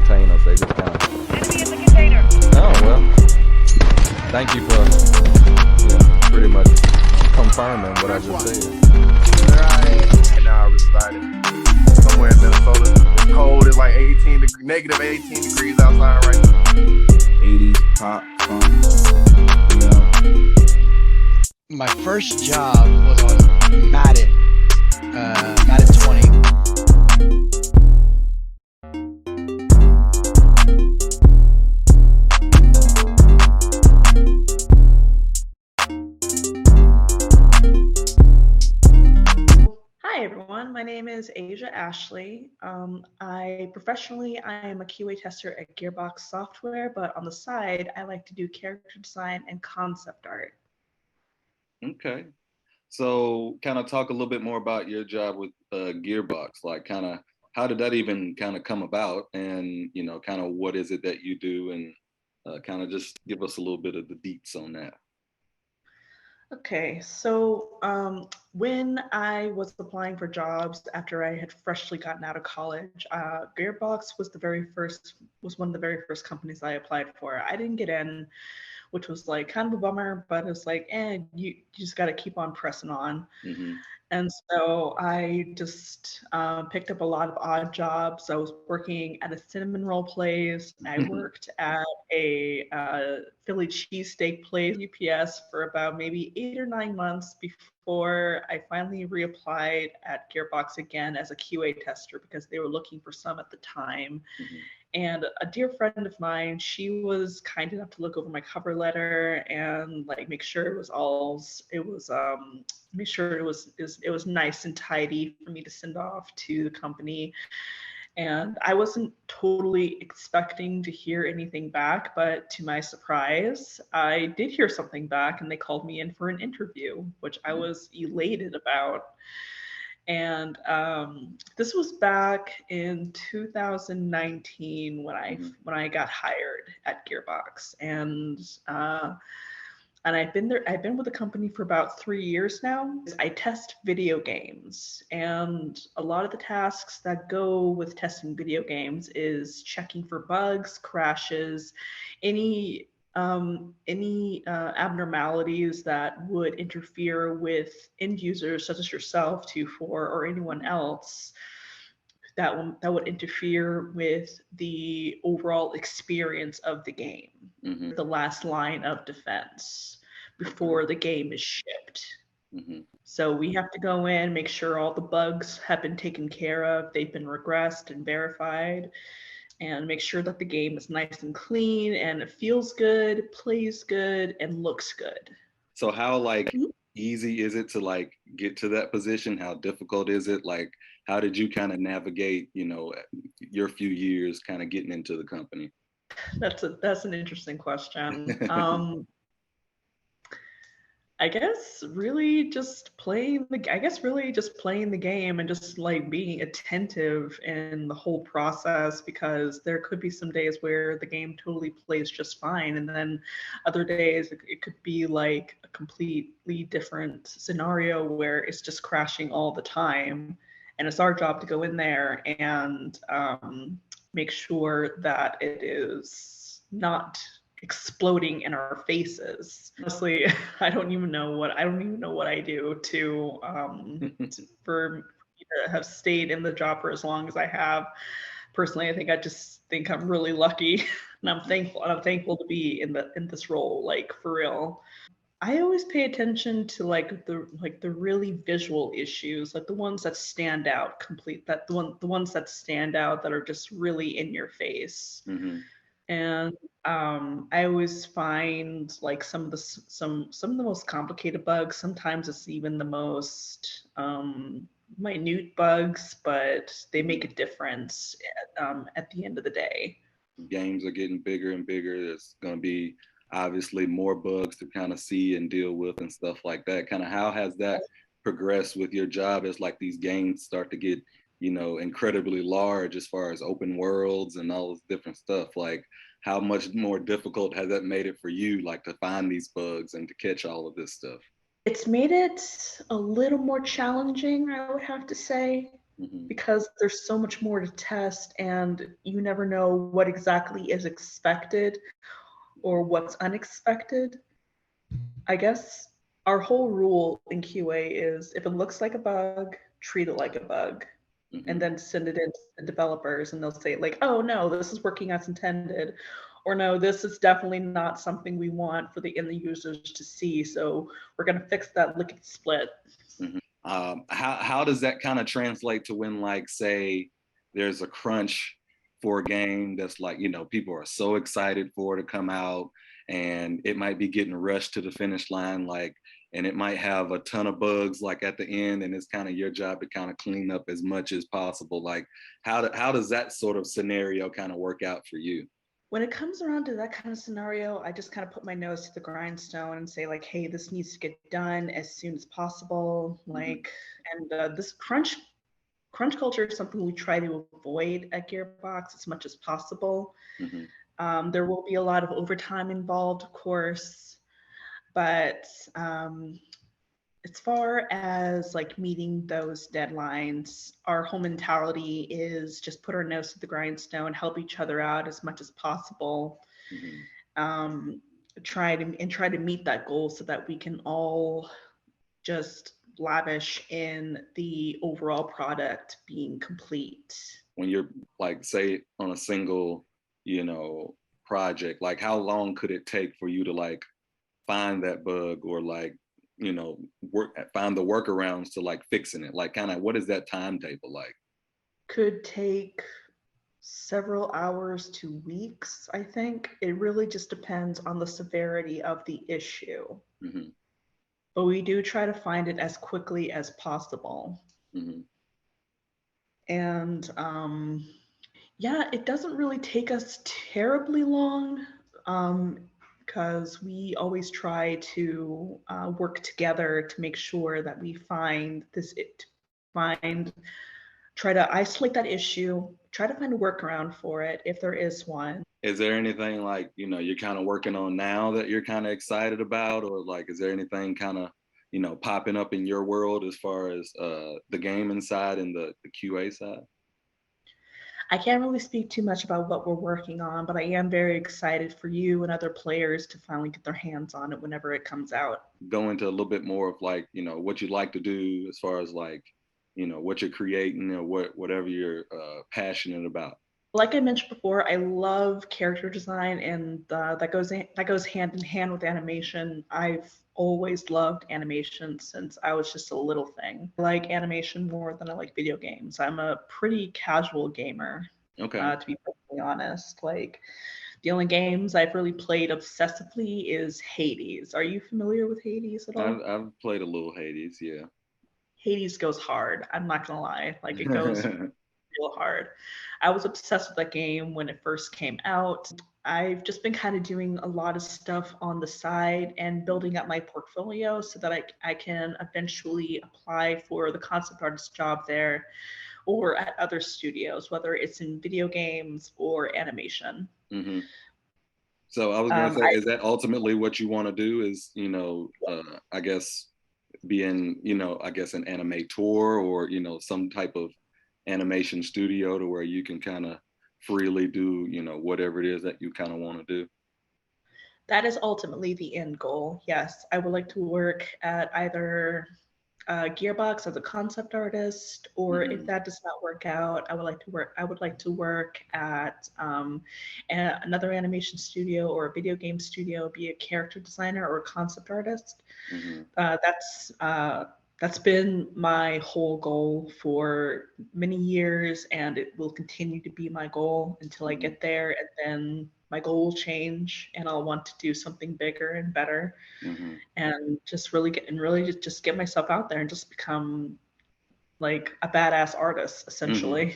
contain us. They just kind of. Enemy in the container. Oh well. Thank you for, pretty much confirming what I just said. Where I am right now, I resided somewhere in Minnesota. It's cold. It's like negative 18 degrees outside right now. 80s pop funk, you know. My first job was on Madden 20. Hi everyone, my name is Asia Ashley. Professionally, I am a QA tester at Gearbox Software, but on the side, I like to do character design and concept art. Okay. So kind of talk a little bit more about your job with Gearbox, like kind of how did that even kind of come about, and kind of what is it that you do, and kind of just give us a little bit of the deets on that. Okay, so when I was applying for jobs after I had freshly gotten out of college, Gearbox was one of the very first companies I applied for. I didn't get in, which was like kind of a bummer, but it's like, you just got to keep on pressing on. Mm-hmm. And so I just picked up a lot of odd jobs. I was working at a cinnamon roll place. I worked at a Philly cheesesteak place, UPS, for about maybe 8 or 9 months before I finally reapplied at Gearbox again as a QA tester because they were looking for some at the time. Mm-hmm. And a dear friend of mine, she was kind enough to look over my cover letter and like make sure it was nice and tidy for me to send off to the company. And I wasn't totally expecting to hear anything back, but to my surprise, I did hear something back and they called me in for an interview, which I was elated about. And this was back in 2019 when I got hired at Gearbox, and I've been with the company for about 3 years now. I test video games, and a lot of the tasks that go with testing video games is checking for bugs, crashes, any abnormalities that would interfere with end users such as yourself, 2-4, or anyone else that would interfere with the overall experience of the game. Mm-hmm. The last line of defense before the game is shipped. Mm-hmm. So we have to go in, make sure all the bugs have been taken care of, they've been regressed and verified, and make sure that the game is nice and clean and it feels good, plays good, and looks good. So how easy is it to get to that position? How difficult is it? How did you kind of navigate, your few years kind of getting into the company? That's an interesting question. I guess really just playing the game and just being attentive in the whole process, because there could be some days where the game totally plays just fine, and then other days it could be like a completely different scenario where it's just crashing all the time, and it's our job to go in there and make sure that it is not exploding in our faces. Honestly, I don't even know what I do for me to have stayed in the job for as long as I have. Personally, I just think I'm really lucky, and I'm thankful to be in this role, for real. I always pay attention to the really visual issues, like the ones that stand out the ones that stand out that are just really in your face. Mm-hmm. And I always find some of the most complicated bugs. Sometimes it's even the most minute bugs, but they make a difference at the end of the day. Games are getting bigger and bigger. There's going to be obviously more bugs to kind of see and deal with and stuff like that. Kind of how has that progressed with your job as these games start to get incredibly large as far as open worlds and all this different stuff? How much more difficult has that made it for you, to find these bugs and to catch all of this stuff? It's made it a little more challenging, I would have to say. because there's so much more to test, and you never know what exactly is expected or what's unexpected. I guess our whole rule in QA is if it looks like a bug, treat it like a bug, and then send it in to the developers, and they'll say like, oh no, this is working as intended, or no, this is definitely not something we want for the end users to see, so we're going to fix that lickety split. How does that kind of translate to when, like, say there's a crunch for a game that's like, you know, people are so excited for it to come out, and it might be getting rushed to the finish line, like, and it might have a ton of bugs like at the end, and it's kind of your job to kind of clean up as much as possible. Like, how does that sort of scenario kind of work out for you? When it comes around to that kind of scenario, I just kind of put my nose to the grindstone and say like, hey, this needs to get done as soon as possible. Like, and this crunch culture is something we try to avoid at Gearbox as much as possible. There will be a lot of overtime involved, of course, but as far as like meeting those deadlines, our whole mentality is just put our nose to the grindstone, help each other out as much as possible, try to meet that goal so that we can all just lavish in the overall product being complete. When you're like, say, on a single, you know, project, like how long could it take for you to like find that bug, or like, you know, find the workarounds to like fixing it? Like, kind of, what is that timetable like? Could take several hours to weeks, I think. It really just depends on the severity of the issue. But we do try to find it as quickly as possible. And yeah, it doesn't really take us terribly long, because we always try to work together to make sure that we try to isolate that issue, try to find a workaround for it if there is one. Is there anything like, you know, you're kind of working on now that you're kind of excited about, or like, is there anything kind of, you know, popping up in your world as far as the gaming side and the QA side? I can't really speak too much about what we're working on, but I am very excited for you and other players to finally get their hands on it whenever it comes out. Go into a little bit more of like, you know, what you'd like to do as far as like, you know, what you're creating, or whatever you're passionate about. Like I mentioned before, I love character design, and that goes hand in hand with animation. I've always loved animation since I was just a little thing. I like animation more than I like video games. I'm a pretty casual gamer, to be perfectly honest. Like, the only games I've really played obsessively is Hades. Are you familiar with Hades at all? I've played a little Hades, yeah. Hades goes hard. I'm not gonna lie. Like, it goes real hard. I was obsessed with that game when it first came out. I've just been kind of doing a lot of stuff on the side and building up my portfolio so that I can eventually apply for the concept artist job there or at other studios, whether it's in video games or animation. So I was gonna say, is that ultimately what you want to do? Is, you know, I guess being, you know, I guess an animator, or, you know, some type of animation studio to where you can kind of freely do, you know, whatever it is that you kind of want to do? That is ultimately the end goal. Yes, I would like to work at either Gearbox as a concept artist, or if that does not work out, I would like to work at another animation studio or a video game studio, be a character designer or a concept artist. That's been my whole goal for many years, and it will continue to be my goal until I get there, and then my goal will change and I'll want to do something bigger and better, and just really get myself out there and just become like a badass artist, essentially.